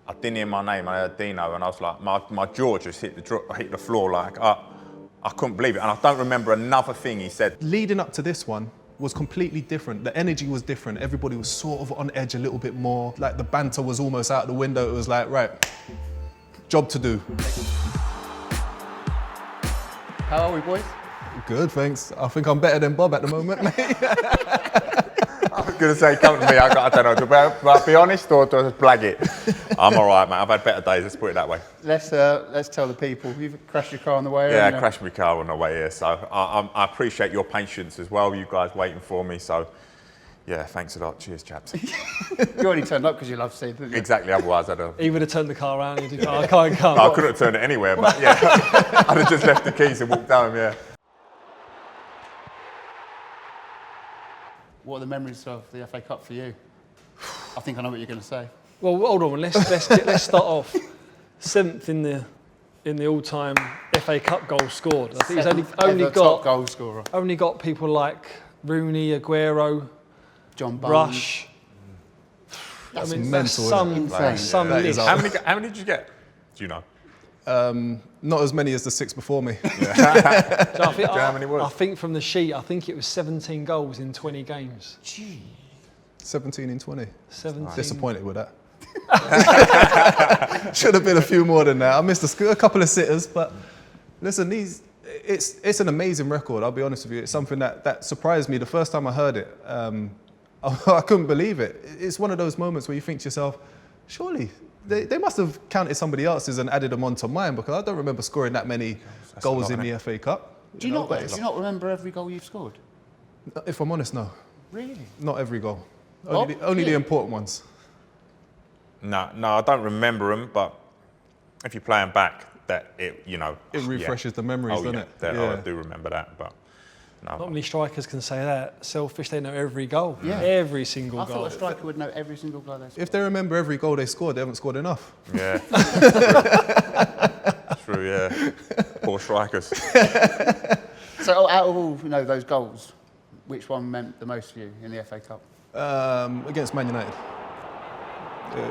I didn't hear my name. I heard Dino, and I was like, my jaw just hit the floor. Like I couldn't believe it, and I don't remember another thing he said. Leading up to this one was completely different. The energy was different. Everybody was sort of on edge a little bit more. Like the banter was almost out the window. It was like, right, job to do. How are we, boys? Good, thanks. I think I'm better than Bob at the moment, mate. I was going to say, come to me, I don't know, do I be honest or do I just blag it? I'm all right, mate. I've had better days, let's put it that way. Let's tell the people. You've crashed your car on the way Yeah, here. I crashed my car on the way here, so I appreciate your patience as well, you guys waiting for me, so yeah, thanks a lot. Cheers, chaps. You already turned up because you love Steve, didn't you? Exactly, otherwise I'd have... He would have turned the car around and he'd have I can't come. No, I couldn't have turned it anywhere, but yeah, I'd have just left the keys and walked home, yeah. What are the memories of the FA Cup for you? I think I know what you're going to say. Well, hold on. Let's start off. 7th in the all-time FA Cup goals scored. I think he's only got top goal scorer. Only got people like Rooney, Aguero, John Bones. Rush. That's mental, insane. Some That list. is How many did you get? Do you know? Not as many as the 6 before me. So I think, Do you know how many was? I think from the sheet, I think it was 17 goals in 20 games. Gee. 17 in 20. 17. Disappointed with that. Should have been a few more than that. I missed a couple of sitters, but listen, it's an amazing record, I'll be honest with you. It's something that surprised me the first time I heard it. I couldn't believe it. It's one of those moments where you think to yourself, surely they must have counted somebody else's and added them onto mine, because I don't remember scoring that many goals in the FA Cup. Do you not remember every goal you've scored? If I'm honest, no. Really? Not every goal. Bob? Only the important ones. No, I don't remember them, but if you play them back, it refreshes the memories, doesn't it? I do remember that, but no. Not many strikers can say that. Selfish, they know every goal. Yeah. Every single I goal. thought a striker would know every single goal they scored. If they remember every goal they scored, they haven't scored enough. Yeah. True, yeah. Poor strikers. So out of all those goals, which one meant the most for you in the FA Cup? Against Man United.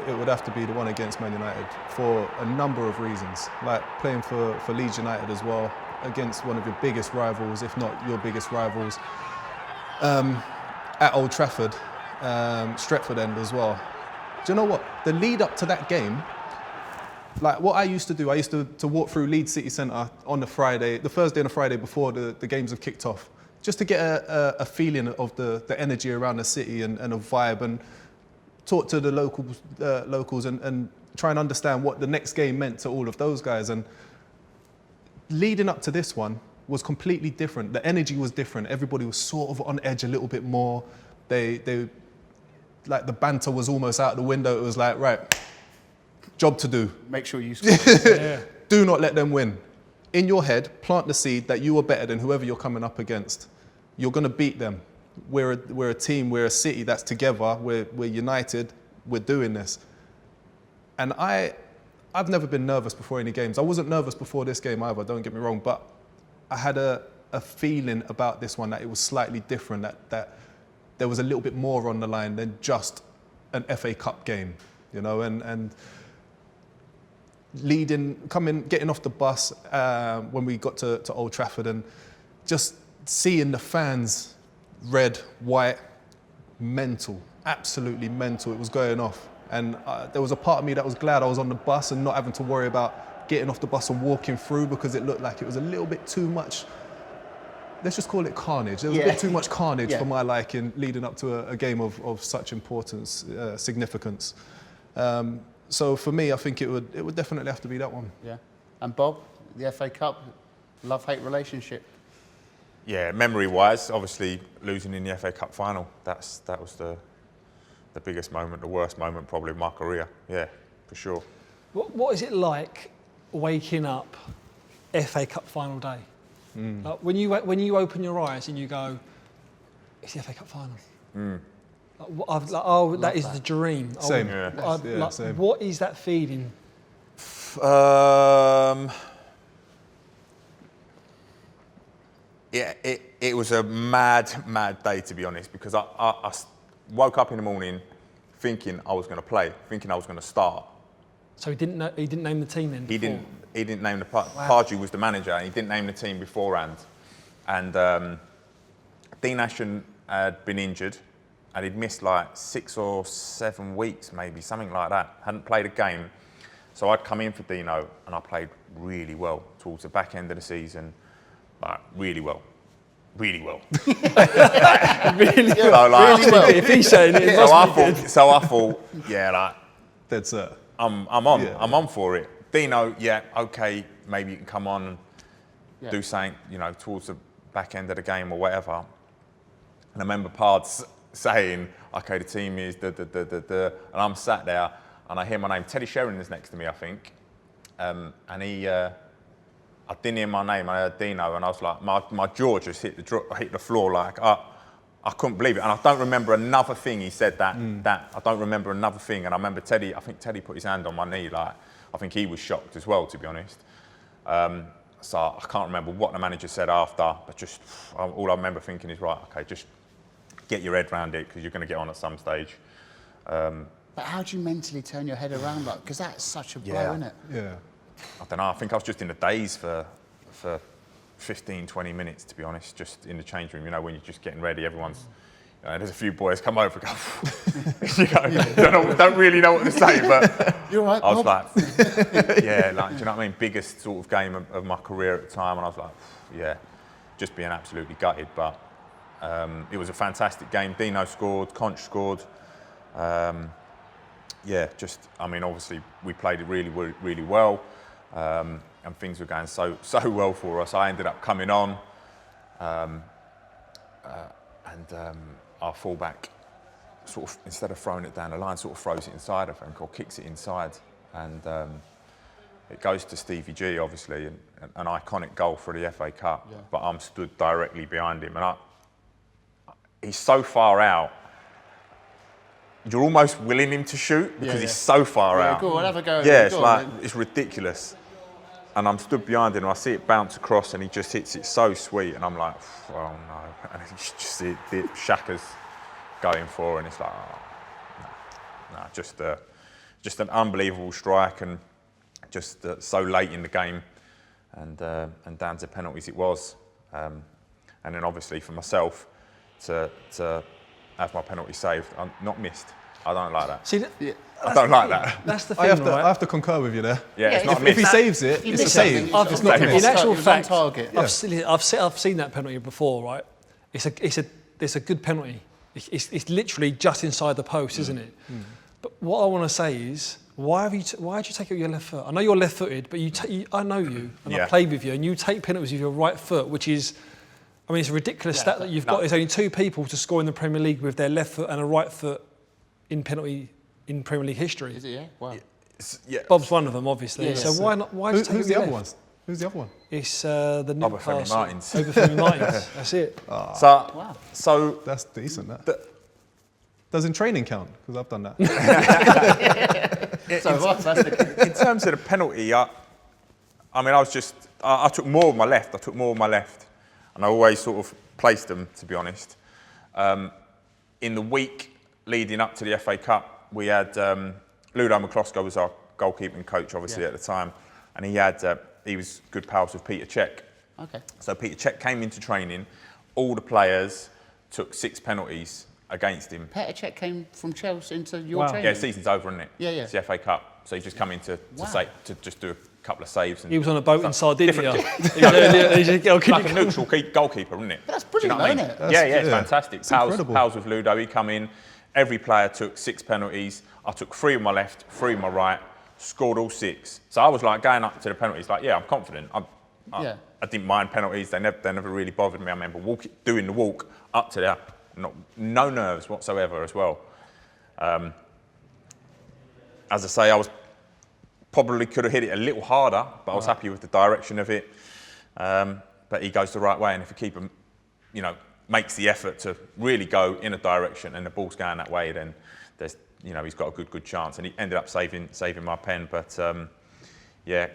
It would have to be the one against Man United for a number of reasons. Like playing for Leeds United as well, against one of your biggest rivals, if not your biggest rivals, at Old Trafford, Stretford End as well. Do you know what? The lead up to that game, like what I used to do, I used to walk through Leeds City Centre on the Thursday and the Friday before the games have kicked off, just to get a feeling of the energy around the city and a vibe, and talk to the locals and try and understand what the next game meant to all of those guys. And leading up to this one was completely different. The energy was different. Everybody was sort of on edge a little bit more. They like the banter was almost out the window. It was like, right, job to do. Make sure you score. Yeah. Do not let them win. In your head, plant the seed that you are better than whoever you're coming up against. You're going to beat them. We're a team, we're a city that's together, we're united, we're doing this. And I've never been nervous before any games. I wasn't nervous before this game either, don't get me wrong, but I had a feeling about this one that it was slightly different, that there was a little bit more on the line than just an FA Cup game, and getting off the bus when we got to Old Trafford, and just seeing the fans, red, white, mental, absolutely mental. It was going off. And there was a part of me that was glad I was on the bus and not having to worry about getting off the bus and walking through, because it looked like it was a little bit too much, let's just call it carnage. There was a bit too much carnage for my liking leading up to a game of such importance, significance. So for me, I think it would definitely have to be that one. Yeah. And Bob, the FA Cup, love-hate relationship. Yeah, memory-wise, obviously losing in the FA Cup final, that was the biggest moment, the worst moment probably in my career. Yeah, for sure. What is it like waking up FA Cup final day? Like when you open your eyes and you go, it's the FA Cup final. That is the dream. Same. Same. What is that feeling? Yeah, it was a mad day, to be honest, because I woke up in the morning thinking I was going to play, thinking I was going to start, So he didn't name the team then? He didn't name the Pardew was the manager, and he didn't name the team beforehand. And Dean Ashton had been injured, and he'd missed like 6 or 7 weeks, maybe something like that. Hadn't played a game, so I'd come in for Dino, and I played really well towards the back end of the season, like really well. Really well. Really So, like, really well. If he's saying it, so I thought, yeah, like Dead set. I'm on. Yeah. I'm on for it. Dino, yeah, okay, maybe you can come on and do something, towards the back end of the game or whatever. And I remember Pards saying, okay, the team is and I'm sat there and I hear my name. Teddy Sheringham is next to me, I think. And he, I didn't hear my name, I heard Dino, and I was like, my jaw just hit the floor, like, I couldn't believe it. And I don't remember another thing he said I don't remember another thing. And I remember I think Teddy put his hand on my knee, like, I think he was shocked as well, to be honest. So I can't remember what the manager said after, but just, all I remember thinking is, right, okay, just get your head around it, because you're going to get on at some stage. But how do you mentally turn your head around that? Because that's such a blow, isn't it? Yeah. I don't know, I think I was just in the daze for 15, 20 minutes, to be honest, just in the change room. When you're just getting ready, everyone's, there's a few boys come over and go, don't really know what to say, but You're right, I was Bob. like, yeah, like, do you know what I mean? Biggest sort of game of my career at the time, and I was like, yeah, just being absolutely gutted, but it was a fantastic game. Dino scored, Conch scored. Obviously we played it really, really well. And things were going so well for us. I ended up coming on, and our fullback sort of, instead of throwing it down the line, sort of throws it inside, I think, or kicks it inside, and it goes to Stevie G, obviously, and an iconic goal for the FA Cup. Yeah. But I'm stood directly behind him, and he's so far out. You're almost willing him to shoot because he's so far out. Go on, have a go. Yeah, it's ridiculous. And I'm stood behind him, and I see it bounce across, and he just hits it so sweet, and I'm like, oh no. And you just see Shaka's going for, and it's like, just an unbelievable strike, and just so late in the game, and down to penalties it was. And then obviously for myself to have my penalty saved, I'm not missed. I don't like that. See, I don't like that. That's the thing, I right? have to concur with you there. Yeah, it's not a miss. If he saves it, it's a save. It's not in actual fact, target. I've seen that penalty before, right? It's a good penalty. It's literally just inside the post, isn't it? But what I want to say is, why did you take it with your left foot? I know you're left-footed, but I know you, and I played with you, and you take penalties with your right foot, which is, it's a ridiculous stat that you've got. There's only 2 people to score in the Premier League with their left foot and a right foot in Premier League history. Is it? Yeah. Wow. Yeah. Bob's one of them, obviously. So why not? Why did you take it Who's with the your other left? one? Who's the other one? It's the Newcastle. Obafemi Martins. Obafemi Martins. That's it. So That's decent. Does in training count? Because I've done that. in terms of the penalty, I took more with my left. And I always sort of placed them, to be honest. In the week leading up to the FA Cup, we had Ludo McCloskey was our goalkeeping coach, obviously, at the time, and he was good pals with Petr Cech. Okay. So Petr Cech came into training. All the players took 6 penalties against him. Petr Cech came from Chelsea into your training? Yeah, season's over, isn't it? Yeah. It's the FA Cup, so he just come in to just do a couple of saves. And He was on a boat in Sardinia. Like a neutral goalkeeper, isn't it? That's brilliant, isn't it? It's fantastic. Incredible. Pals with Ludo, he come in. Every player took 6 penalties. I took 3 with my left, 3 with my right, scored all 6. So I was like going up to the penalties, like, I'm confident. I didn't mind penalties. They never really bothered me. I remember doing the walk up to there, no nerves whatsoever as well. As I say, I was probably could have hit it a little harder, but I was happy with the direction of it. But he goes the right way, and if the keeper, makes the effort to really go in a direction, and the ball's going that way, then there's, he's got a good chance. And he ended up saving my pen. But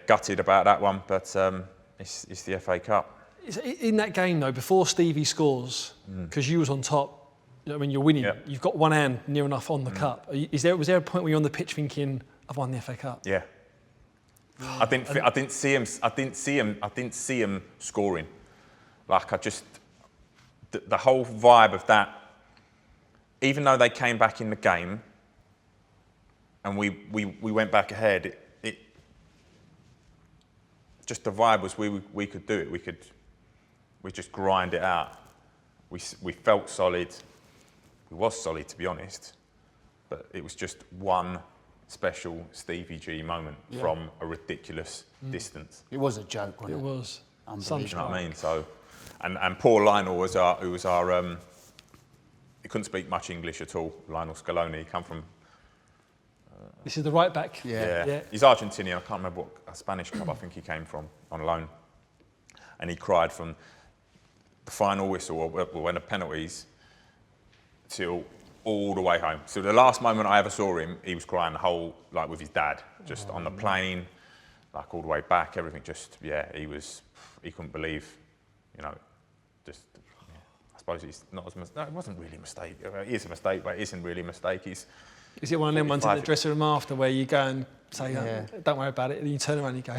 gutted about that one. But it's the FA Cup. In that game though, before Stevie scores, because you was on top, you're winning. Yep. You've got one hand near enough on the cup. Was there a point where you're on the pitch thinking, I've won the FA Cup. Yeah. I didn't see him scoring. Like the whole vibe of that. Even though they came back in the game, and we went back ahead, it just the vibe was we could do it. We just grind it out. We felt solid. We was solid, to be honest, but it was just one special Stevie G moment from a ridiculous distance. It was a joke, wasn't it? It was. Unbelievable. You know what I mean? So, and poor Lionel was our he couldn't speak much English at all. Lionel Scoloni, he come from. This is the right back. Yeah. He's Argentinian. I can't remember what a Spanish club I think he came from on loan, and he cried from the final whistle or when the penalties till all the way home. So the last moment I ever saw him, he was crying the whole, like with his dad, just on the plane, like all the way back, everything just, he couldn't believe, just, I suppose it's not as, no, it wasn't really a mistake. It is a mistake, but it isn't really a mistake. Is it one of them ones in the dressing room after where you go and say, don't worry about it, and then you turn around and you go,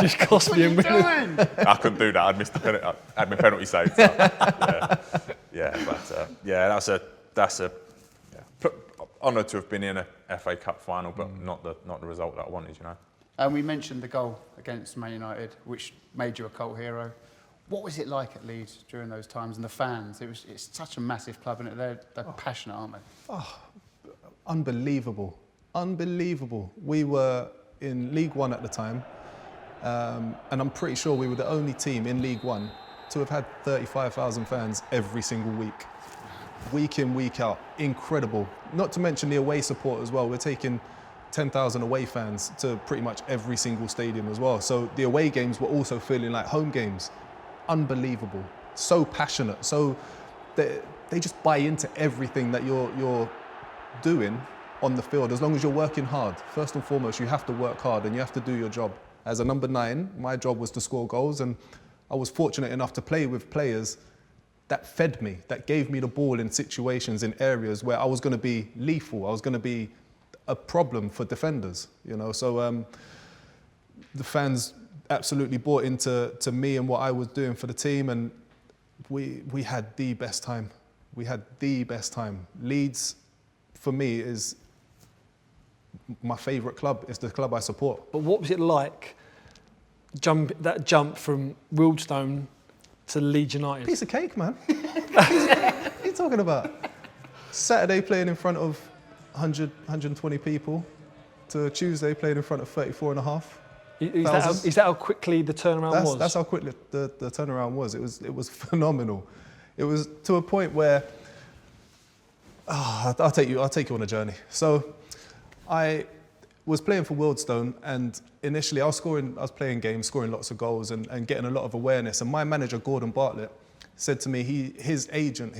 just cost me a minute. I couldn't do that. I'd missed the penalty. I had my penalty saved. So, that's a honour to have been in a FA Cup final, but not the result that I wanted, And we mentioned the goal against Man United, which made you a cult hero. What was it like at Leeds during those times, and the fans? It's such a massive club, and they're passionate, aren't they? Oh, unbelievable. We were in League One at the time, and I'm pretty sure we were the only team in League One to have had 35,000 fans every single week in, week out. Incredible. Not to mention the away support as well. We're taking 10,000 away fans to pretty much every single stadium as well. So the away games were also feeling like home games. Unbelievable. So passionate. So they just buy into everything that you're doing on the field, as long as you're working hard. First and foremost, you have to work hard and you have to do your job. As a number 9, my job was to score goals, and I was fortunate enough to play with players that fed me, that gave me the ball in situations, in areas where I was going to be lethal, I was going to be a problem for defenders, So the fans absolutely bought into me and what I was doing for the team, and we had the best time. Leeds, for me, is my favourite club. It's the club I support. But what was it like, that jump from Wealdstone to Leeds United? Piece of cake, man. What are you talking about? Saturday playing in front of 100, 120 people, to Tuesday playing in front of 34 and a half. Is that how quickly the turnaround was? That's how quickly the turnaround was. It was phenomenal. It was to a point where I'll take you on a journey. So I was playing for Wealdstone, and initially I was playing games, scoring lots of goals and getting a lot of awareness. And my manager, Gordon Bartlett, said to me, his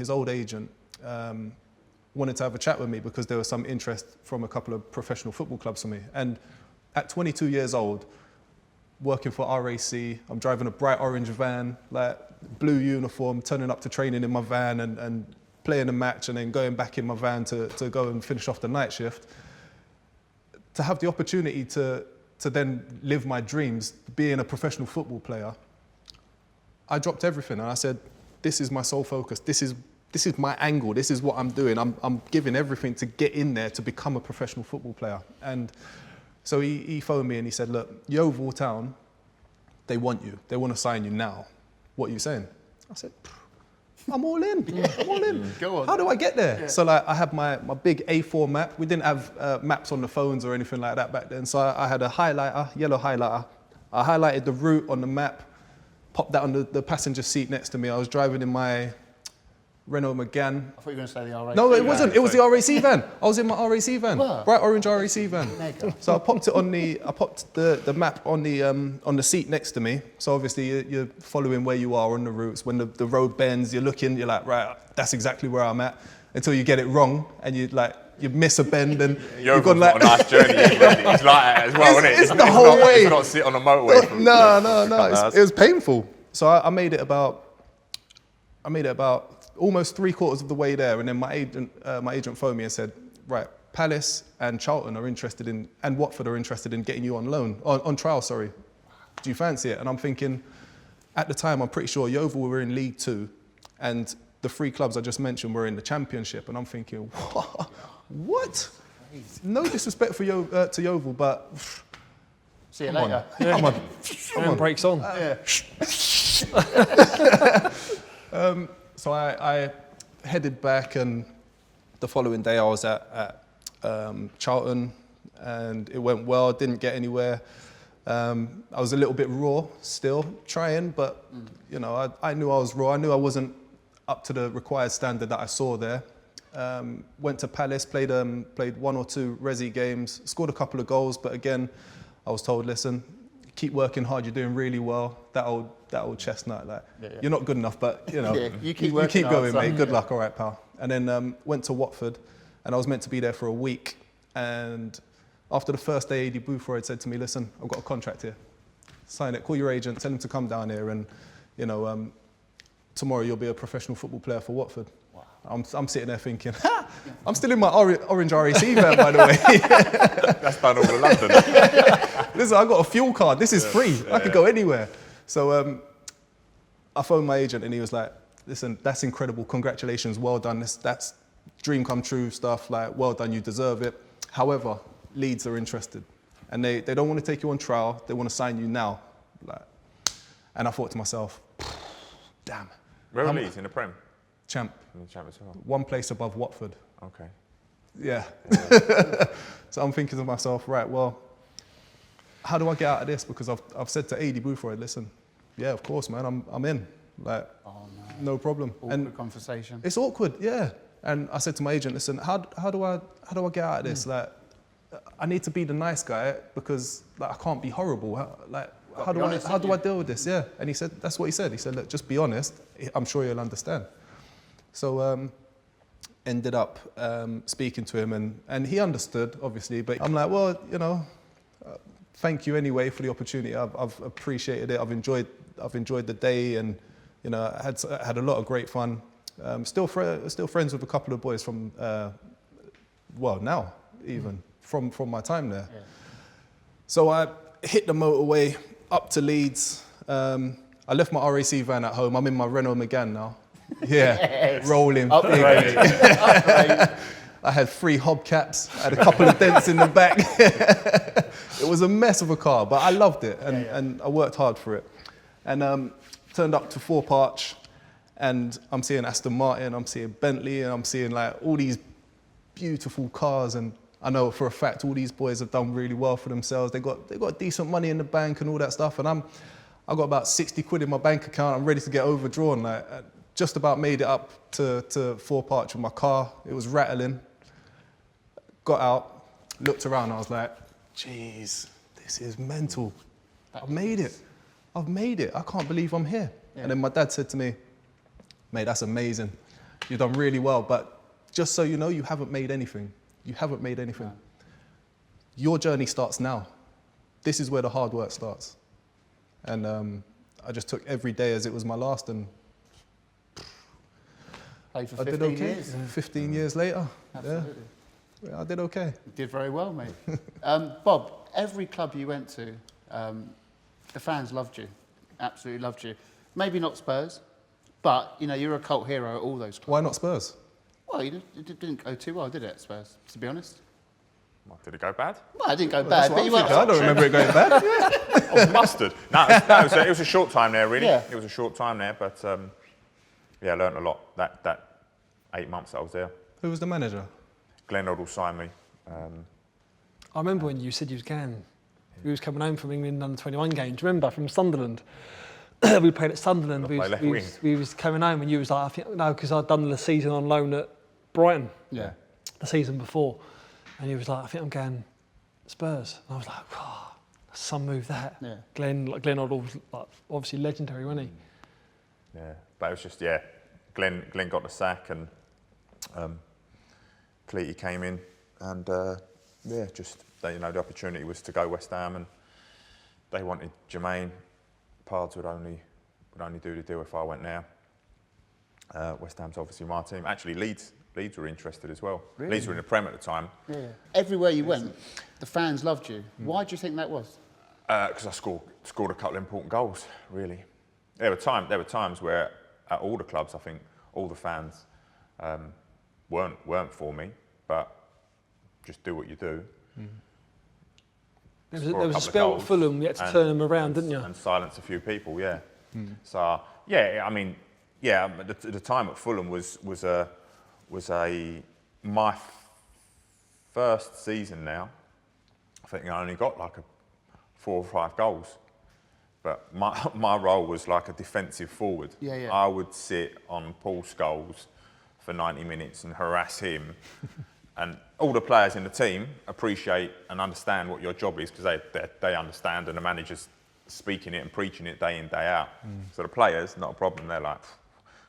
old agent, wanted to have a chat with me because there was some interest from a couple of professional football clubs for me. And at 22 years old, working for RAC, I'm driving a bright orange van, like blue uniform, turning up to training in my van and playing a match and then going back in my van to go and finish off the night shift. To have the opportunity to then live my dreams, being a professional football player, I dropped everything and I said, this is my sole focus, this is my angle, this is what I'm doing. I'm giving everything to get in there to become a professional football player. And so he phoned me and he said, look, Yeovil Town, they want you. They want to sign you now. What are you saying? I said, I'm all in. I'm all in. Go on. How do I get there? Yeah. So I had my big A4 map. We didn't have maps on the phones or anything like that back then. So I had a highlighter, yellow highlighter. I highlighted the route on the map, popped that on the passenger seat next to me. I was driving in my Renault Megane. I thought you were going to say the RAC. No, it wasn't. It was the RAC van. I was in my RAC van. What? Bright orange RAC van. So I popped the map on the seat next to me. So obviously you're following where you are on the routes. When the road bends, you're looking, you're like, right, that's exactly where I'm at. Until you get it wrong and you miss a bend and you've gone like... not a nice journey. It's like that as well, isn't it? It's the whole way. It's not sit on a motorway. No. It was painful. So I made it about almost 3/4 of the way there, and then my agent phoned me and said, right, Palace and Charlton are interested in, and Watford are interested in getting you on loan, on trial, sorry. Do you fancy it? And I'm thinking, at the time, I'm pretty sure Yeovil were in League 2 and the 3 clubs I just mentioned were in the Championship. And I'm thinking, what? No disrespect for to Yeovil, but See you later. come on. And breaks on. So I headed back, and the following day I was at Charlton, and it went well, didn't get anywhere. I was a little bit raw still, trying, but you know, I knew I was raw. I knew I wasn't up to the required standard that I saw there. Went to Palace, played 1 or 2 resi games, scored a couple of goals, but again, I was told, listen, keep working hard, you're doing really well. That old chestnut, like, you're not good enough, but you know, you keep working hard, going, son. mate. Good luck, all right, pal. And then went to Watford, and I was meant to be there for a week. And after the first day, AD Boothroyd said to me, listen, I've got a contract here. Sign it, call your agent, tell him to come down here, and you know, tomorrow you'll be a professional football player for Watford. Wow. I'm sitting there thinking, I'm still in my orange RAC van, by the way. That's done all of London. Listen, I got a fuel card. This is free. I could go anywhere. So I phoned my agent, and he was like, listen, that's incredible. Congratulations. Well done. That's dream come true stuff. Like, well done. You deserve it. However, Leeds are interested, and they don't want to take you on trial. They want to sign you now. Like, and I thought to myself, damn. Where are Leeds in the Prem? Champ. In the Champ as well. One place above Watford. Okay. Yeah. So I'm thinking to myself, right, well, how do I get out of this? Because I've said to AD Boothroyd, listen, yeah, of course, man, I'm in. Like, no problem. Awkward conversation. It's awkward, yeah. And I said to my agent, listen, how do I get out of this? Like, I need to be the nice guy because like I can't be horrible. How do I deal with this? Yeah. And he said, that's what he said. He said, look, just be honest. I'm sure you'll understand. So ended up speaking to him, and he understood, obviously. But I'm like, well, you know, thank you anyway for the opportunity. I've appreciated it. I've enjoyed the day, and you know, I had a lot of great fun. Still friends with a couple of boys from, now even from my time there. Yeah. So I hit the motorway up to Leeds. I left my RAC van at home. I'm in my Renault Megane now. Yeah, yes. Rolling. Upgrade. I had 3 hubcaps. I had a couple of dents in the back. It was a mess of a car, but I loved it, and I worked hard for it. And turned up to Thorpe Arch, and I'm seeing Aston Martin, I'm seeing Bentley, and I'm seeing like all these beautiful cars. And I know for a fact all these boys have done really well for themselves. They got decent money in the bank and all that stuff. And I got about 60 quid in my bank account. I'm ready to get overdrawn. Like, just about made it up to Thorpe Arch with my car. It was rattling. Got out, looked around. I was like, geez, this is mental. I've made it. I can't believe I'm here. Yeah. And then my dad said to me, mate, that's amazing. You've done really well, but just so you know, you haven't made anything. You haven't made anything. No. Your journey starts now. This is where the hard work starts. And I just took every day as it was my last, and played for I 15 did okay. years. 15 years later. Absolutely. Yeah, I did okay. You did very well, mate. Bob, every club you went to, the fans loved you. Absolutely loved you. Maybe not Spurs, but you know, you're a cult hero at all those clubs. Why not Spurs? Well, it didn't go too well, did it, at Spurs, to be honest? Well, did it go bad? Well, it didn't go bad, but you weren't. I don't remember it going bad. Oh, mustard. No, it was a short time there, really. Yeah. It was a short time there, but I learnt a lot that 8 months that I was there. Who was the manager? Glenn Hoddle signed me. I remember when you said you was going. We was coming home from England under 21 games. Remember, from Sunderland. We played at Sunderland. We was coming home, and you was like, I think no, because I'd done the season on loan at Brighton. Yeah. The season before, and you was like, I think I'm going Spurs. And I was like, oh, that's some move that. Yeah. Glenn Hoddle was like, obviously legendary, wasn't he? Yeah, but it was just Glenn got the sack, and Cleety came in, and the opportunity was to go West Ham, and they wanted Jermaine. Pards would only do the deal if I went now. West Ham's obviously my team. Actually, Leeds Leeds were interested as well. Really? Leeds were in the Prem at the time. Yeah. Everywhere you went, the fans loved you. Why do you think that was? Because I scored a couple of important goals, really. There were times where at all the clubs, I think all the fans weren't for me, but just do what you do. There was a spell at Fulham, you had to turn them around, didn't you? And silence a few people, yeah. So, yeah, I mean, yeah, the time at Fulham was my first season now. I think I only got like 4 or 5 goals. But my role was like a defensive forward. Yeah. I would sit on Paul Scholes for 90 minutes and harass him. And all the players in the team appreciate and understand what your job is because they understand, and the manager's speaking it and preaching it day in, day out. So the players, not a problem. They're like,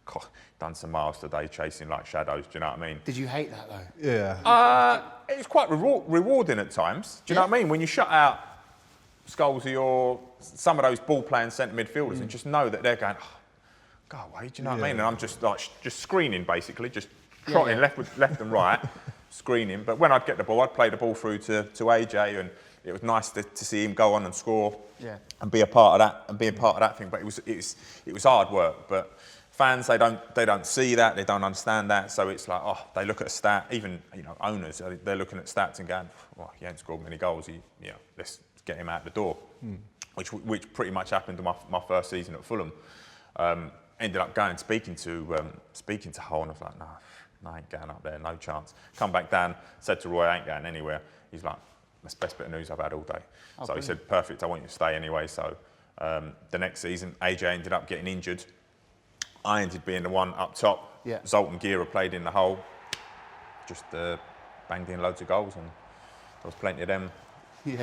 God, done some miles today chasing like shadows. Do you know what I mean? Did you hate that though? Yeah. It's quite rewarding at times. Do you know what I mean? When you shut out Scholes or some of those ball-playing centre midfielders and just know that they're going, oh, go away, do you know what I mean? And I'm just like, just screening basically, just trotting left and right, screening. But when I'd get the ball, I'd play the ball through to AJ, and it was nice to see him go on and score and be a part of that thing. But it was hard work. But fans, they don't see that, they don't understand that. So it's like, oh, they look at a stat. Even owners, they're looking at stats and going, well, he ain't scored many goals. Let's get him out the door, which pretty much happened to my first season at Fulham. Ended up going speaking to Hull, and I was like, no, I ain't going up there, no chance. Come back down, said to Roy, I ain't going anywhere. He's like, that's the best bit of news I've had all day. So brilliant. He said, perfect, I want you to stay anyway. So the next season, AJ ended up getting injured. I ended being the one up top. Yeah. Zoltan Gira played in the hole, just banged in loads of goals, and there was plenty of them.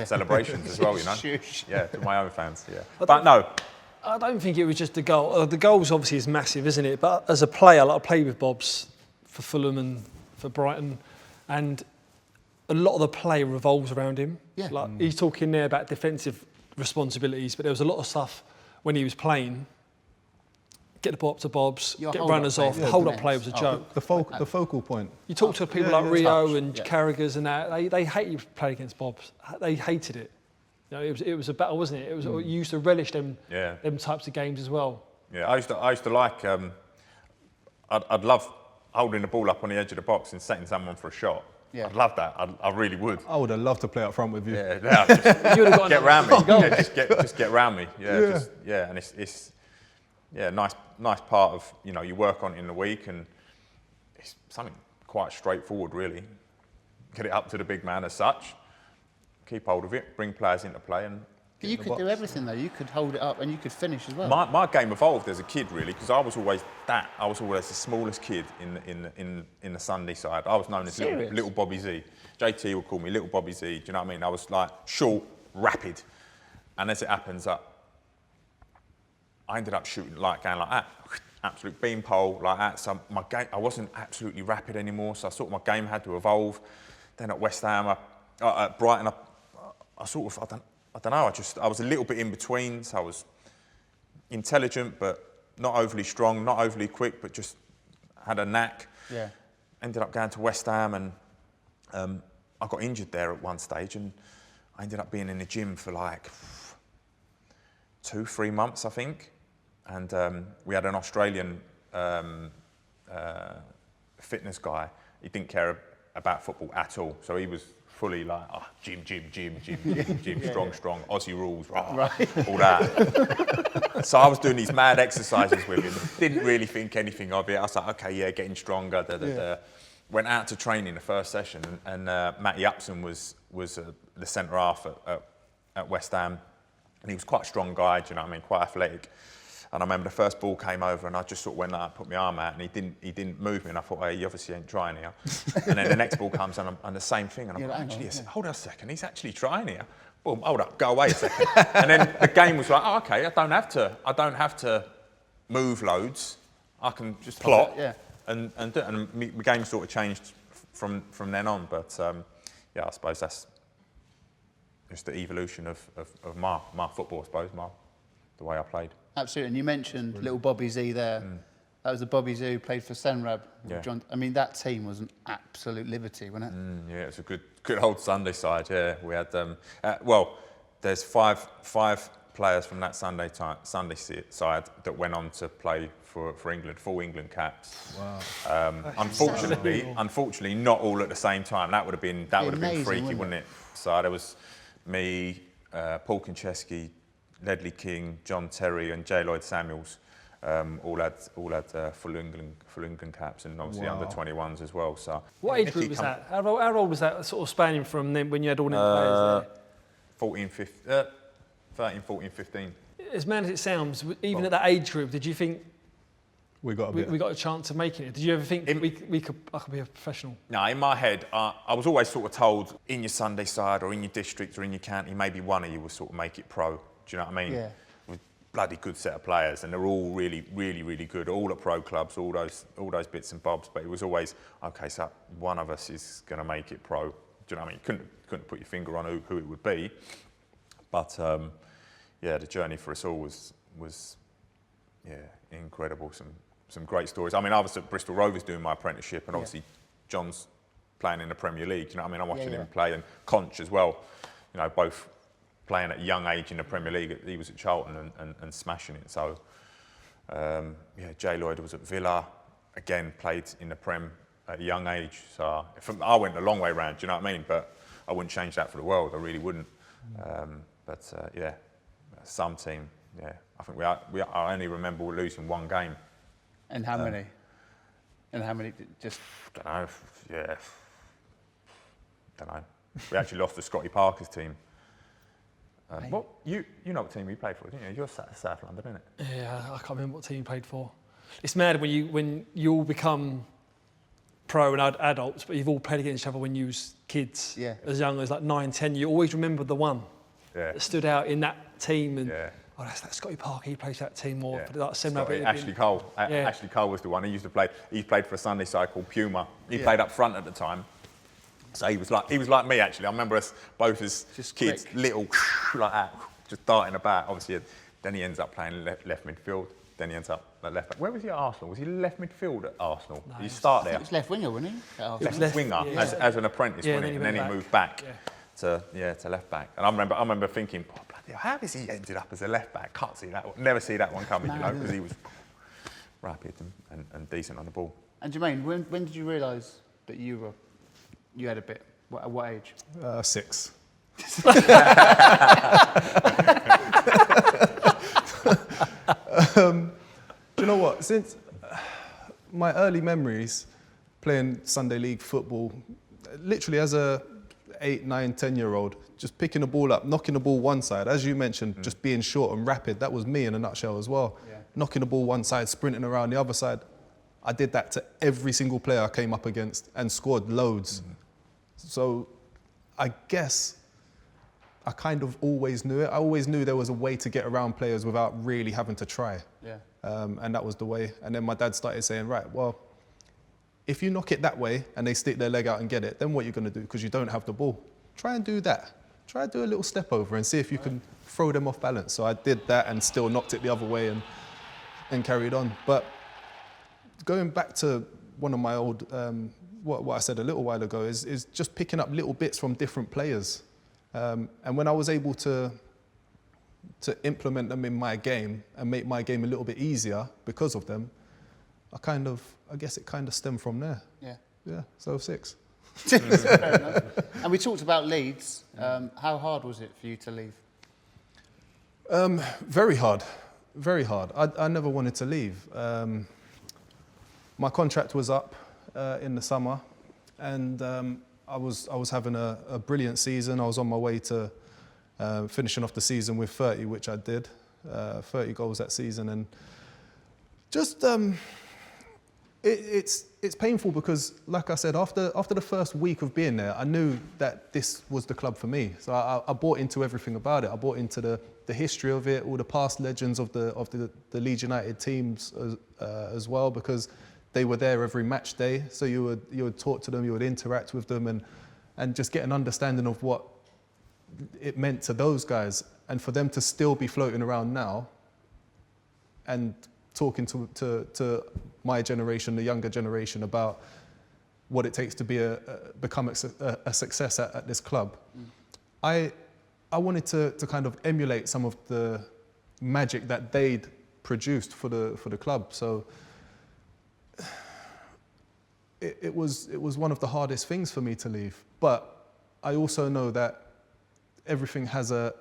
Celebrations as well, Yeah, to my own fans, But no. I don't think it was just the goal. The goals obviously is massive, isn't it? But as a player, I played with Bobs for Fulham and for Brighton, and a lot of the play revolves around him. Yeah. He's talking there about defensive responsibilities, but there was a lot of stuff when he was playing. Get the ball up to Bobs, get runners off. The hold-up play was a joke. The focal point. You talk to people like Rio and Carragher's and that, they hate you playing against Bobs. They hated it. It was a battle, wasn't it? It was. You used to relish them types of games as well. Yeah, I used to like. I'd love holding the ball up on the edge of the box and setting someone for a shot. Yeah. I'd love that. I really would. I would have loved to play up front with you. Yeah, just you get round me. Just get round me. And it's nice part of you work on it in the week, and it's something quite straightforward really. Get it up to the big man as such. Keep hold of it, bring players into play, and you could do everything though. You could hold it up and you could finish as well. My game evolved as a kid really, because I was always the smallest kid in the Sunday side. I was known as little Bobby Z. JT would call me Little Bobby Z. Do you know what I mean? I was like short, rapid, and as it happens, I ended up shooting going like that, absolute beanpole like that. So my game, I wasn't absolutely rapid anymore. So I thought my game had to evolve. Then at West Ham, at Brighton, I don't know. I was a little bit in between. So I was intelligent, but not overly strong, not overly quick, but just had a knack. Yeah. Ended up going to West Ham, and I got injured there at one stage, and I ended up being in the gym for like 2-3 months, I think. And we had an Australian fitness guy. He didn't care about football at all. So he was fully like, gym, strong, Aussie rules, all that. So I was doing these mad exercises with him. Didn't really think anything of it. I was like, okay, getting stronger. Went out to training the first session, and Matty Upson was the centre half at West Ham. And he was quite a strong guy, do you know what I mean? Quite athletic. And I remember the first ball came over, and I just sort of went like, put my arm out, and he didn't move me. And I thought, hey, he obviously ain't trying here. And then the next ball comes, and the same thing. And I'm like, hold on a second, he's actually trying here. Boom, hold up, go away a second. And then the game was like, oh, okay, I don't have to move loads. I can just plot and do it. And my game sort of changed from then on. But I suppose that's just the evolution of my football, I suppose, the way I played. Absolutely, and you mentioned little Bobby Z there. That was the Bobby Zoo who played for Senrab. Yeah. John, I mean, that team was an absolute liberty, wasn't it? Yeah, it's a good old Sunday side. Yeah, we had there's five players from that Sunday side that went on to play for England, full England caps. Wow. Unfortunately, not all at the same time. That would have been Amazing, freaky, wouldn't it? So there was me, Paul Konchesky, Ledley King, John Terry, and J. Lloyd Samuels. All had full England caps, and obviously under 21s as well. So what age group was that? How old was that sort of spanning from then when you had all them players there? 13, 14, 15. As mad as it sounds, even at that age group, did you think We got a chance of making it? Did you ever think I could be a professional? No, in my head, I was always sort of told in your Sunday side or in your district or in your county, maybe one of you will sort of make it pro. Do you know what I mean? Yeah. With bloody good set of players, and they're all really, really, really good. All at pro clubs, all those bits and bobs. But it was always okay. So one of us is going to make it pro. Do you know what I mean? Couldn't put your finger on who it would be. But yeah, the journey for us all was incredible. Some great stories. I mean, I was at Bristol Rovers doing my apprenticeship, and obviously John's playing in the Premier League. You know what I mean? I'm watching him play, and Conch as well. You know, both playing at a young age in the Premier League. He was at Charlton and smashing it. So J. Lloyd was at Villa, again played in the Prem at a young age. So I went a long way round. Do you know what I mean? But I wouldn't change that for the world. I really wouldn't. Some team. Yeah, I think I only remember losing one game. And how many? And how many? Just don't know. Yeah, don't know. We actually lost to Scotty Parker's team. What you know what team you played for, didn't you? You're South London, isn't it? Yeah, I can't remember what team you played for. It's mad when you all become pro and adults, but you've all played against each other when you was kids, as young as like 9, 10. You always remember the one that stood out in that team, and that's that Scotty Parker. He plays that team, or like Senrab. Ashley Cole. Ashley Cole was the one. He used to play. He played for a Sunday side called Puma. He played up front at the time. So he was like me actually. I remember us both as just kids, little like that, just darting about. Obviously, then he ends up playing left midfield. Then he ends up at left back. Where was he at Arsenal? Was he left midfield at Arsenal? No, Did he start there? He was left winger, wasn't he? Left winger as an apprentice, wasn't he? And then he moved back to left back. And I remember thinking, oh, bloody hell, how has he ended up as a left back? Can't see that one. Never see that one coming, you know, because he was rapid and decent on the ball. And Jermaine, when did you realise that you had a bit? At what age? 6. Do you know what? Since my early memories playing Sunday League football, literally as a 8, 9, 10-year-old, just picking the ball up, knocking the ball one side, as you mentioned, just being short and rapid, that was me in a nutshell as well. Yeah. Knocking the ball one side, sprinting around the other side. I did that to every single player I came up against and scored loads. So I guess I kind of always knew it. I always knew there was a way to get around players without really having to try. Yeah. And that was the way. And then my dad started saying, right, well, if you knock it that way and they stick their leg out and get it, then what are you going to do? Because you don't have the ball. Try and do that. Try and do a little step over and see if you can throw them off balance. So I did that and still knocked it the other way and carried on. But going back to one of my old, what I said a little while ago, is just picking up little bits from different players. And when I was able to implement them in my game and make my game a little bit easier because of them, I guess it kind of stemmed from there. Yeah. Yeah, so 6. And we talked about Leeds. How hard was it for you to leave? Very hard. Very hard. I never wanted to leave. My contract was up in the summer, and I was having a brilliant season. I was on my way to finishing off the season with 30, which I did, 30 goals that season, and just it's painful because, like I said, after the first week of being there, I knew that this was the club for me. So I bought into everything about it. I bought into the history of it, all the past legends of the Leeds United teams as well, because they were there every match day. So you would talk to them, you would interact with them, and just get an understanding of what it meant to those guys, and for them to still be floating around now and talking to my generation, the younger generation, about what it takes to become a success at this club. I wanted to kind of emulate some of the magic that they'd produced for the club. So it was one of the hardest things for me to leave. But I also know that everything has a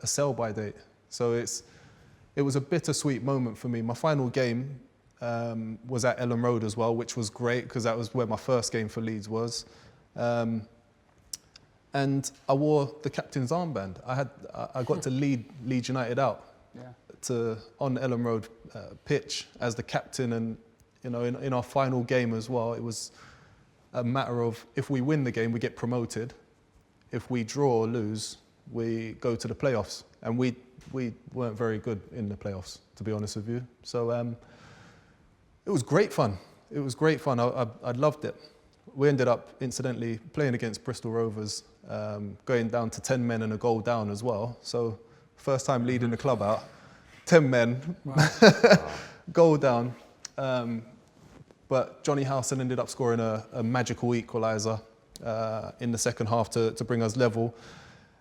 sell-by date. So it was a bittersweet moment for me. My final game was at Ellen Road as well, which was great because that was where my first game for Leeds was. And I wore the captain's armband. I got to lead Leeds United out on Ellen Road pitch as the captain, and in our final game as well, it was a matter of if we win the game, we get promoted. If we draw or lose, we go to the playoffs, and we weren't very good in the playoffs, to be honest with you. So it was great fun. It was great fun. I loved it. We ended up, incidentally, playing against Bristol Rovers, going down to 10 men and a goal down as well. So first time leading the club out, 10 men, goal down. But Johnny Howson ended up scoring a magical equaliser in the second half to bring us level.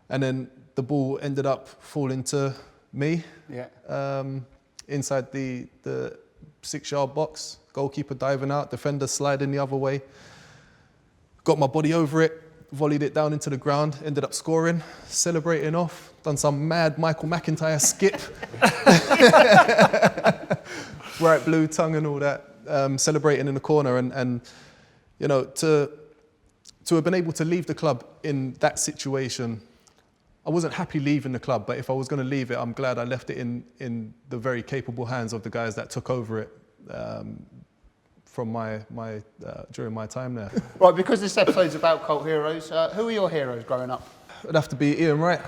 And then the ball ended up falling to me inside the 6-yard box. Goalkeeper diving out, defender sliding the other way. Got my body over it, volleyed it down into the ground, ended up scoring, celebrating off, done some mad Michael McIntyre skip. Bright blue tongue and all that, celebrating in the corner. And to have been able to leave the club in that situation, I wasn't happy leaving the club, but if I was going to leave it, I'm glad I left it in the very capable hands of the guys that took over it from during my time there. Right, because this episode's about cult heroes, who are your heroes growing up? It'd have to be Ian Wright,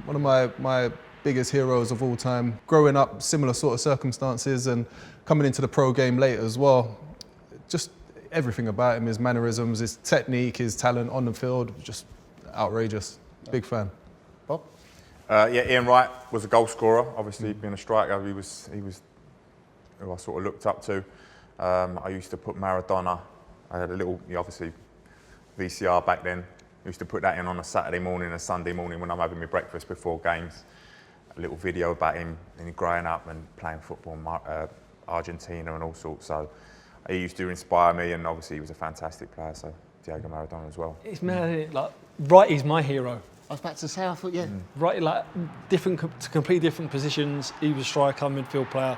one of my biggest heroes of all time. Growing up, similar sort of circumstances, and coming into the pro game late as well. Just everything about him, his mannerisms, his technique, his talent on the field, just outrageous. Big fan. Bob? Ian Wright was a goal scorer. Obviously, being a striker, he was who I sort of looked up to. I used to put Maradona. I had a little, obviously, VCR back then. I used to put that in on a Saturday morning and a Sunday morning when I'm having my breakfast before games. A little video about him and growing up and playing football in Argentina and all sorts. So he used to inspire me, and obviously he was a fantastic player. So Diego Maradona as well. It's mad, isn't it? Like, Wright is my hero. I was about to say, I thought, yeah. Right, like completely different positions. He was a striker, midfield player.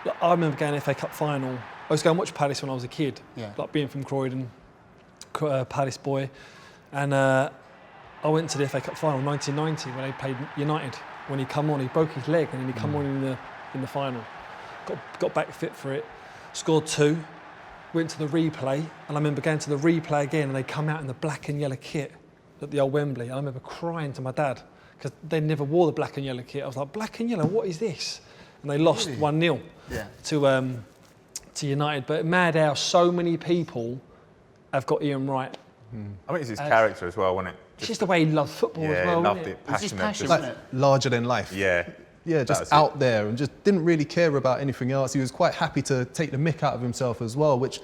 Like, I remember going to FA Cup final. I was going to watch Palace when I was a kid. Yeah. Like being from Croydon, Palace boy, and I went to the FA Cup final in 1990 when they played United. When he come on, he broke his leg, and then he come on in the final. Got back fit for it. Scored 2. Went to the replay, and I remember going to the replay again, and they come out in the black and yellow kit at the old Wembley. And I remember crying to my dad because they never wore the black and yellow kit. I was like, black and yellow, what is this? And they lost 1-0 to United. But mad how so many people have got Ian Wright. I think it's his character as well, wasn't it? It's just the way he loved football as well. Yeah, he loved isn't it, It's just passionate. passion, Like, isn't it? larger than life. Yeah. Yeah, just out there, and just didn't really care about anything else. He was quite happy to take the mick out of himself as well, which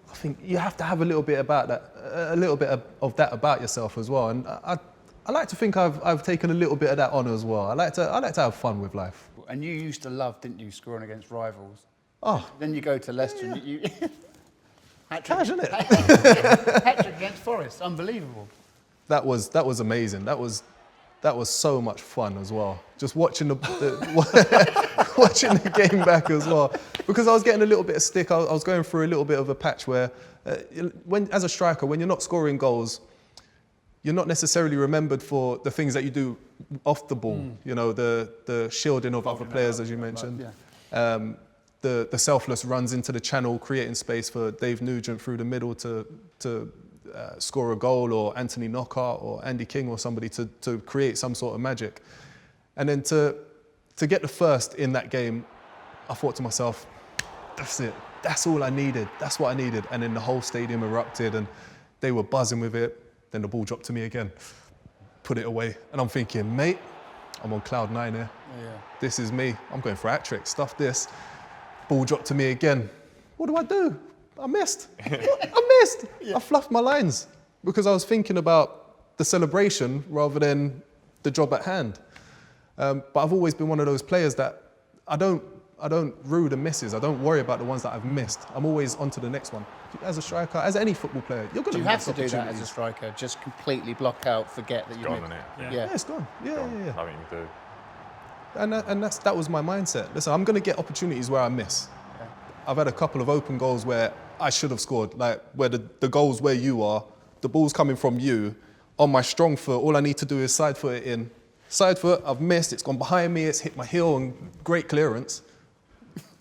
I think you have to have a little bit about that, a little bit of that about yourself as well. And I like to think I've taken a little bit of that on as well. I like to have fun with life. And you used to love, didn't you, scoring against rivals? Oh, Then you go to Leicester and you cash, isn't it? hat-trick against Forest, unbelievable. That was amazing. That was so much fun as well. Just watching watching the game back as well, because I was getting a little bit of stick. I was going through a little bit of a patch where, as a striker, when you're not scoring goals, you're not necessarily remembered for the things that you do off the ball. You know, the shielding of other players, as you mentioned. The selfless runs into the channel, creating space for Dave Nugent through the middle to score a goal, or Anthony Knockaert or Andy King or somebody to create some sort of magic. And then to get the first in that game, I thought to myself, that's it. That's all I needed. That's what I needed. And then the whole stadium erupted and they were buzzing with it. Then the ball dropped to me again. Put it away. And I'm thinking, mate, I'm on cloud 9 here. Yeah. This is me. I'm going for a hat-trick. Stuff this. Ball dropped to me again. what do? I missed. I missed. I fluffed my lines because I was thinking about the celebration rather than the job at hand. But I've always been one of those players that I don't rue the misses. I don't worry about the ones that I've missed. I'm always on to the next one. As a striker, as any football player, you're going to have to do that as a striker. Just completely block out, forget that you're gone, yeah. Yeah, it's gone. Yeah. I think you do. And that was my mindset. Listen, I'm going to get opportunities where I miss. Yeah. I've had a couple of open goals where I should have scored, like where the goals where you are, the ball's coming from you, on my strong foot, all I need to do is side foot it in. Side foot, I've missed, it's gone behind me, it's hit my heel and great clearance.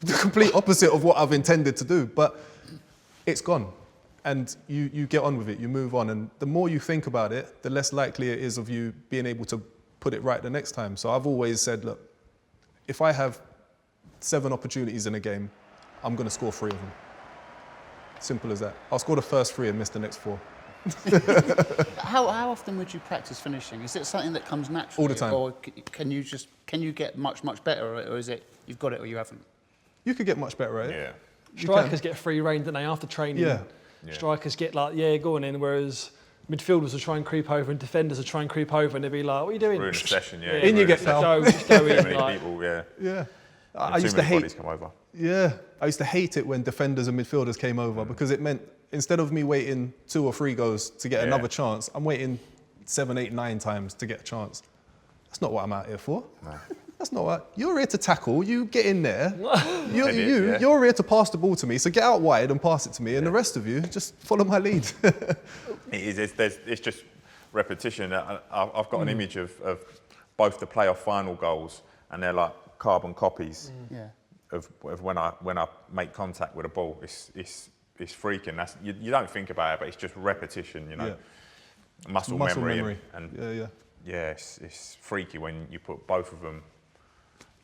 The complete opposite of what I've intended to do, but it's gone. And you get on with it, you move on. And the more you think about it, the less likely it is of you being able to put it right the next time. So I've always said, look, if I have 7 opportunities in a game, I'm going to score 3 of them. Simple as that. I'll score the first 3 and miss the next 4. How often would you practice finishing? Is it something that comes naturally? All the time. Or can you get much better at it, or is it you've got it or you haven't? You could get much better at it. Yeah. Strikers get free rein, don't they, after training? Yeah. Strikers get like, go on in, whereas midfielders will try and creep over and defenders will try and creep over and they'll be like, what are you doing? We're in a session, yeah. In you get fouled. Just go in. Too many people, yeah. Yeah. I used to hate. Come over. Yeah. I used to hate it when defenders and midfielders came over because it meant instead of me waiting 2 or 3 goes to get another chance, I'm waiting 7, 8, 9 times to get a chance. That's not what I'm out here for. No. That's not what. You're here to tackle. You get in there. You're here to pass the ball to me. So get out wide and pass it to me, and the rest of you just follow my lead. It is. It's just repetition. I've got an image of both the playoff final goals, and they're like carbon copies of when I make contact with a ball. It's freaking. You don't think about it, but it's just repetition. You know, muscle memory. And yeah, it's freaky when you put both of them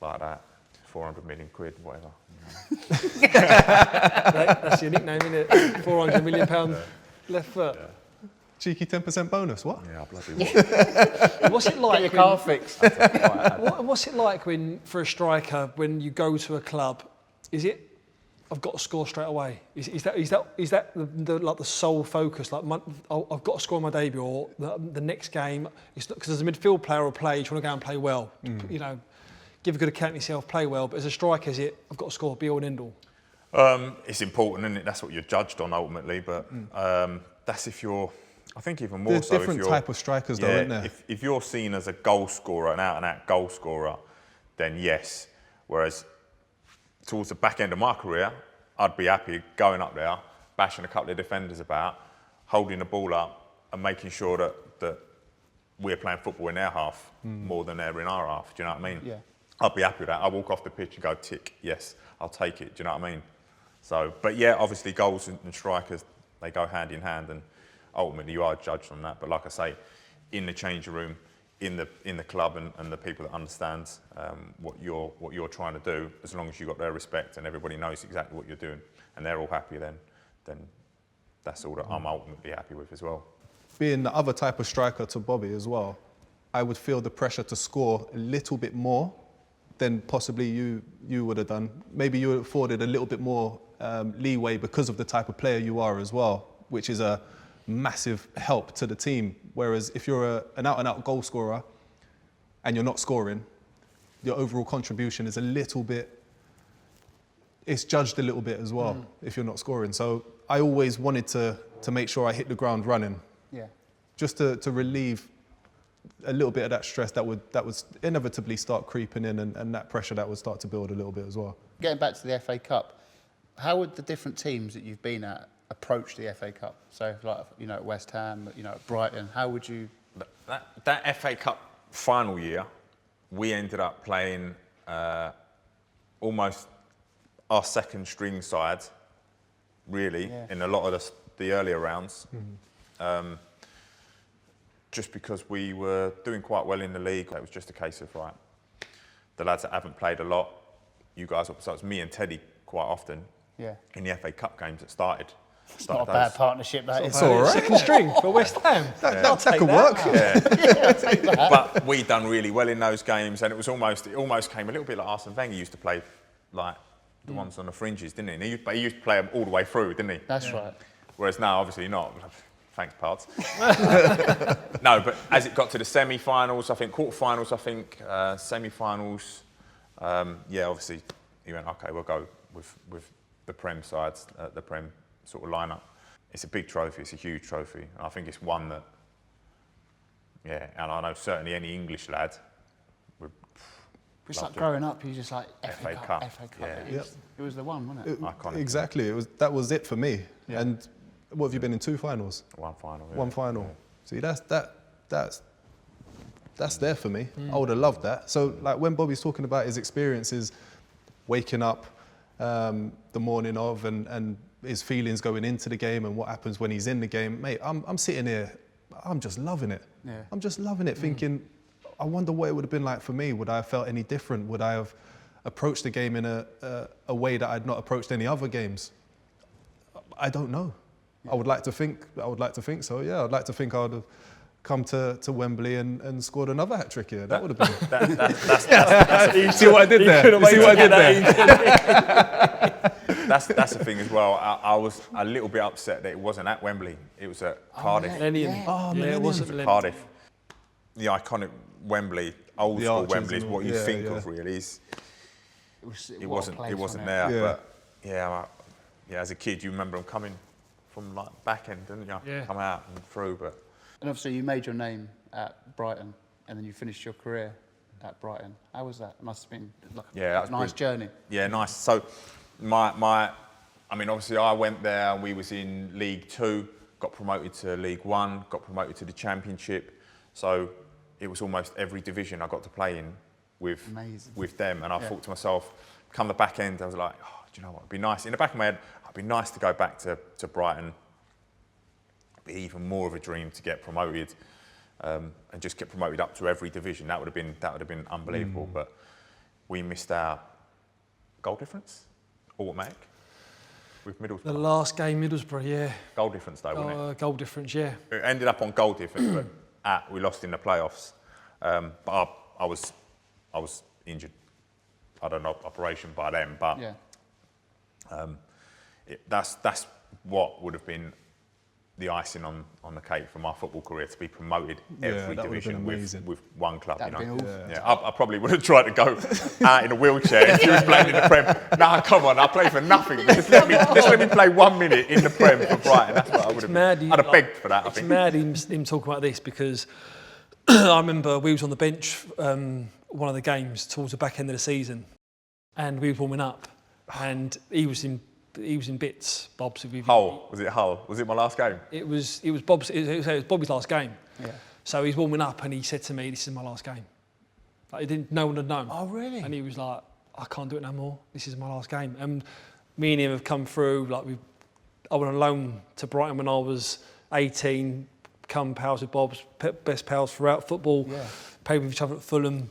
like that. 400 million quid, whatever. That's your nickname, isn't it? 400 million pound left foot. Yeah. Cheeky 10% bonus. What? Yeah, bloody what? What's it like? Get your car fixed. What's it like for a striker when you go to a club? Is it? I've got to score straight away. Is that the sole focus? Like I've got to score my debut, or the next game. Because as a midfield player or player, you want to go and play well. You know, give a good account of yourself, play well. But as a striker, is it? I've got to score, be all and end all. It's important, isn't it? That's what you're judged on ultimately. But that's if you're. I think even more There's so. different type of strikers, though, isn't there? If you're seen as a goal scorer, an out-and-out goal scorer, then yes. Whereas towards the back end of my career, I'd be happy going up there, bashing a couple of defenders about, holding the ball up and making sure that we're playing football in their half more than they're in our half. Do you know what I mean? Yeah. I'd be happy with that. I walk off the pitch and go, tick, yes, I'll take it. Do you know what I mean? So, but yeah, obviously goals and strikers, they go hand in hand, and ultimately you are judged on that. But like I say, in the changing room, in the club and the people that understand what you're trying to do, as long as you've got their respect and everybody knows exactly what you're doing and they're all happy, then that's all that I'm ultimately happy with as well. Being the other type of striker to Bobby as well, I would feel the pressure to score a little bit more than possibly you would have done. Maybe you afforded a little bit more leeway because of the type of player you are as well, which is a massive help to the team. Whereas if you're an out-and-out goal scorer and you're not scoring, your overall contribution is a little bit, it's judged a little bit as well if you're not scoring. So I always wanted to make sure I hit the ground running. Yeah. Just to relieve a little bit of that stress that would inevitably start creeping in, and that pressure that would start to build a little bit as well. Getting back to the FA Cup, how would the different teams that you've been at approach the FA Cup? So, like, you know, at West Ham, you know, at Brighton, how would you? That FA Cup final year, we ended up playing almost our second string side, really, in a lot of the earlier rounds. Just because we were doing quite well in the league. It was just a case of, right, the lads that haven't played a lot, you guys, so it was me and Teddy quite often in the FA Cup games that started. It's not a bad partnership, that is. It's all right. Second string for West Ham. That could work. I'll take that. But we done really well in those games, and it almost came a little bit like Arsene Wenger used to play, like the ones on the fringes, didn't he? But he used to play them all the way through, didn't he? That's right. Whereas now, obviously not. Thanks, Parts. No, but as it got to the semi-finals, I think, quarter-finals, I think, semi-finals, obviously, he went, OK, we'll go with the Prem sides, the Prem sort of lineup. It's a big trophy, it's a huge trophy. And I think it's one that, and I know certainly any English lad would. It's like growing up, you just like FA Cup. FA Cup. Yeah. It was the one, wasn't it? Iconic. Exactly. That was it for me. Yeah. And what have you been in 2 finals? One final. Yeah. One final. See, that's there for me. I would have loved that. So, like when Bobby's talking about his experiences, waking up the morning of, and his feelings going into the game, and what happens when he's in the game, mate, I'm sitting here, I'm just loving it. Yeah. I'm just loving it, thinking, I wonder what it would have been like for me. Would I have felt any different? Would I have approached the game in a way that I'd not approached any other games? I don't know. I would like to think so. Yeah, I'd like to think I would have come to Wembley and scored another hat trick here. That would have been. That's You see what I did there? You see what I did there? That's the thing as well. I was a little bit upset that it wasn't at Wembley. It was at Cardiff. Millennium. Millennium. It wasn't Millennium. Cardiff. The iconic Wembley, old The school arches Wembley is and what all. you Yeah, think yeah. of really. It wasn't wasn't there. Yeah. But as a kid, you remember them coming from like back end, didn't you? Yeah. Come out and through, but. And obviously you made your name at Brighton and then you finished your career at Brighton. How was that? It must have been like that was a nice journey. Yeah, nice. So obviously I went there, we was in League 2, got promoted to League 1, got promoted to the Championship. So it was almost every division I got to play in with them. And I thought to myself, come the back end, I was like, oh, do you know what, it'd be nice. In the back of my head, it'd be nice to go back to Brighton. It'd be even more of a dream to get promoted and just get promoted up to every division. That would have been unbelievable. But we missed our goal difference, automatic, with Middlesbrough. The last game, Middlesbrough, yeah. Goal difference though, wasn't it? Goal difference, yeah. It ended up on goal difference, but we lost in the playoffs. But I was injured. I don't know operation by then, but that's what would have been the icing on the cake for my football career, to be promoted every division with one club. That'd you know, be I probably would have tried to go out in a wheelchair if you was playing in the Prem. Nah, come on, I play for nothing. Just let me play 1 minute in the Prem for Brighton. That's what I would have. I'd have begged for that. I It's think. mad him talking about this because I remember we was on the bench one of the games towards the back end of the season, and we was warming up, and he was in bits. Bob's. Hull, was it Hull? Was it my last game? It was Bob's. It was Bobby's last game. Yeah. So he's warming up, and he said to me, "This is my last game." Like, no one had known. Oh, really? And he was like, "I can't do it no more. This is my last game." And me and him have come through. Like I went on loan to Brighton when I was 18. Come pals with Bob's, best pals throughout football. Yeah. Played with each other at Fulham,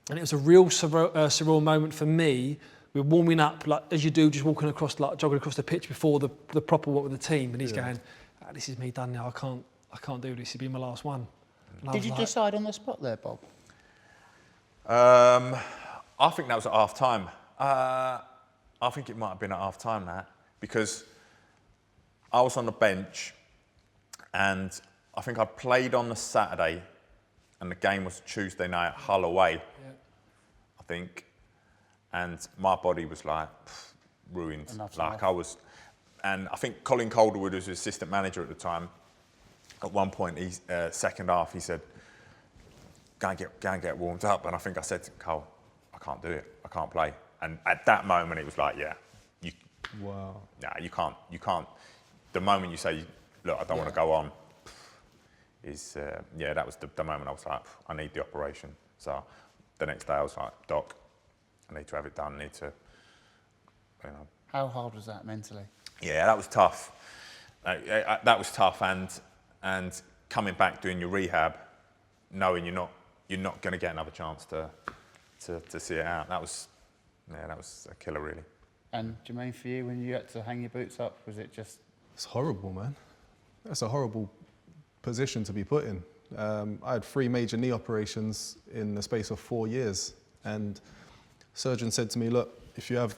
and it was a real surreal moment for me. We were warming up, like as you do, just walking across, like jogging across the pitch before the proper work with the team. And he's going, "This is me done now. I can't do this. It'll be my last one." Did you decide on the spot there, Bob? I think that was at half time. I think it might have been at half time, that, because I was on the bench and I think I played on the Saturday and the game was Tuesday night, Hull away, I think. And my body was like ruined. I was, and I think Colin Calderwood was the assistant manager at the time. At one point, second half, he said, go and get warmed up. And I think I said to Cole, I can't do it. I can't play. And at that moment, it was like, you can't. The moment you say, look, I don't want to go on, that was the moment I was like, I need the operation. So the next day I was like, Doc, I need to have it done. I need to, How hard was that mentally? Yeah, that was tough. That was tough, and coming back doing your rehab, knowing you're not going to get another chance to see it out. That was a killer, really. And Jermaine, for you, when you had to hang your boots up, was it just? It's horrible, man. That's a horrible position to be put in. I had 3 major knee operations in the space of 4 years, and surgeon said to me, look, if you have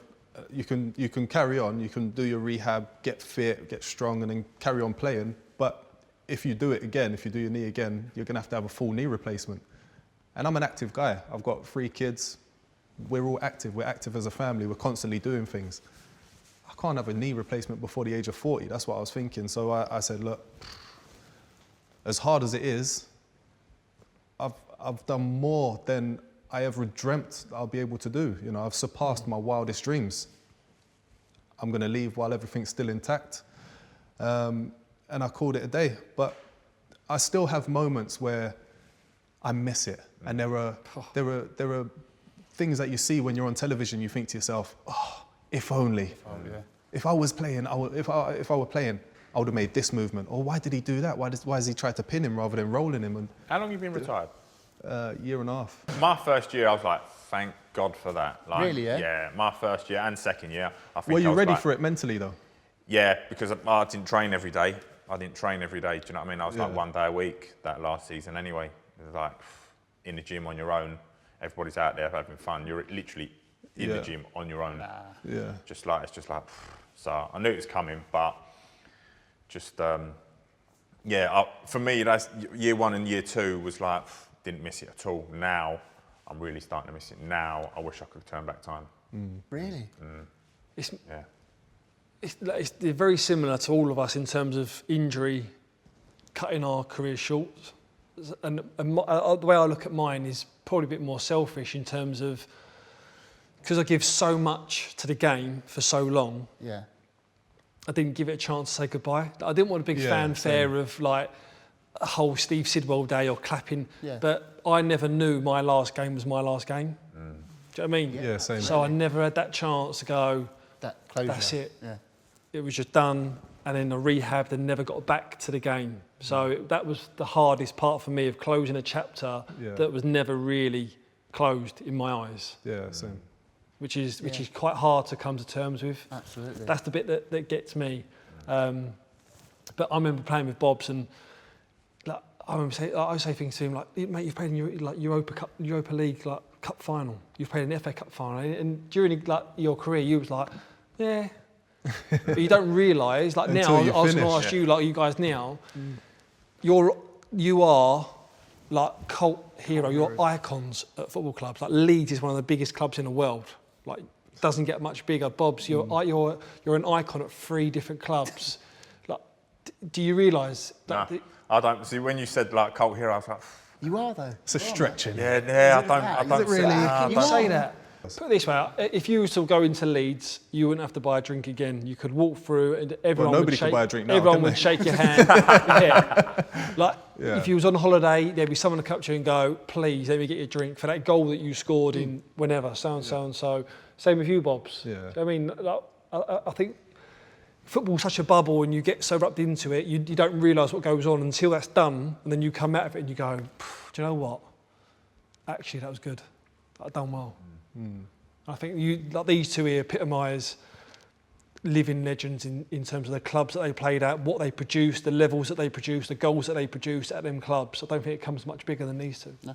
you can carry on, you can do your rehab, get fit, get strong, and then carry on playing. But if you do it again, if you do your knee again, you're going to have a full knee replacement. And I'm an active guy. I've got 3 kids. We're all active. We're active as a family. We're constantly doing things. I can't have a knee replacement before the age of 40. That's what I was thinking. So I said, look, as hard as it is, I've done more than I ever dreamt I'll be able to do. You know, I've surpassed my wildest dreams. I'm going to leave while everything's still intact. And I called it a day. But I still have moments where I miss it. And there are things that you see when you're on television, you think to yourself, oh, if only. If I was playing, if I were playing, I would have made this movement. Or why did he do that? Why has he tried to pin him rather than rolling him? And how long have you been retired? Year and a half. My first year, I was like, thank God for that. Like, really, yeah? Yeah, my first year and second year. I think Were you ready like, for it mentally, though? Yeah, because I didn't train every day. Do you know what I mean? I was like 1 day a week that last season anyway. It was like in the gym on your own. Everybody's out there having fun. You're literally in the gym on your own. Yeah. It's just like, so I knew it was coming, but just, for me, that's year 1 and year 2 was like, didn't miss it at all. Now, I'm really starting to miss it. Now, I wish I could turn back time. Really? It's very similar to all of us in terms of injury, cutting our careers short. And the way I look at mine is probably a bit more selfish in terms of, because I give so much to the game for so long, I didn't give it a chance to say goodbye. I didn't want a big fanfare of like a whole Steve Sidwell day or clapping, but I never knew my last game was my last game. Do you know what I mean? Yeah, same. So I never had that chance to go, that closure. that's it. Yeah. It was just done, and then I rehabbed and never got back to the game. So that was the hardest part for me of closing a chapter that was never really closed in my eyes. Yeah, same. Which is quite hard to come to terms with. Absolutely. That's the bit that gets me. But I remember playing with Bobs, and like, I say things to him like, "Mate, you've played in Europa League like cup final. You've played in the FA Cup final, and during like your career, you was like, yeah." But you don't realise, like now, I was going to ask you, like you guys now, you are like cult hero, you're icons at football clubs. Like Leeds is one of the biggest clubs in the world. Like, doesn't get much bigger. Bob's, you're an icon at 3 different clubs. Like, do you realise that? No, I don't. See, when you said like cult hero, I was like, You are though. It's a stretching. yeah, I don't. Is it really? You say that. Put it this way, if you were to go into Leeds, you wouldn't have to buy a drink again. You could walk through and everyone nobody could buy a drink now, everyone can would they? shake your hand. If you was on holiday, there'd be someone to come up to you and go, please, let me get you a drink for that goal that you scored in whenever, so and so and so. Same with you, Bobs. Yeah. I mean, like, I think football's such a bubble and you get so wrapped into it, you don't realise what goes on until that's done, and then you come out of it and you go, do you know what? Actually, that was good. I've done well. I think these 2 here epitomise living legends in terms of the clubs that they played at, what they produced, the levels that they produced, the goals that they produced at them clubs. I don't think it comes much bigger than these 2. No.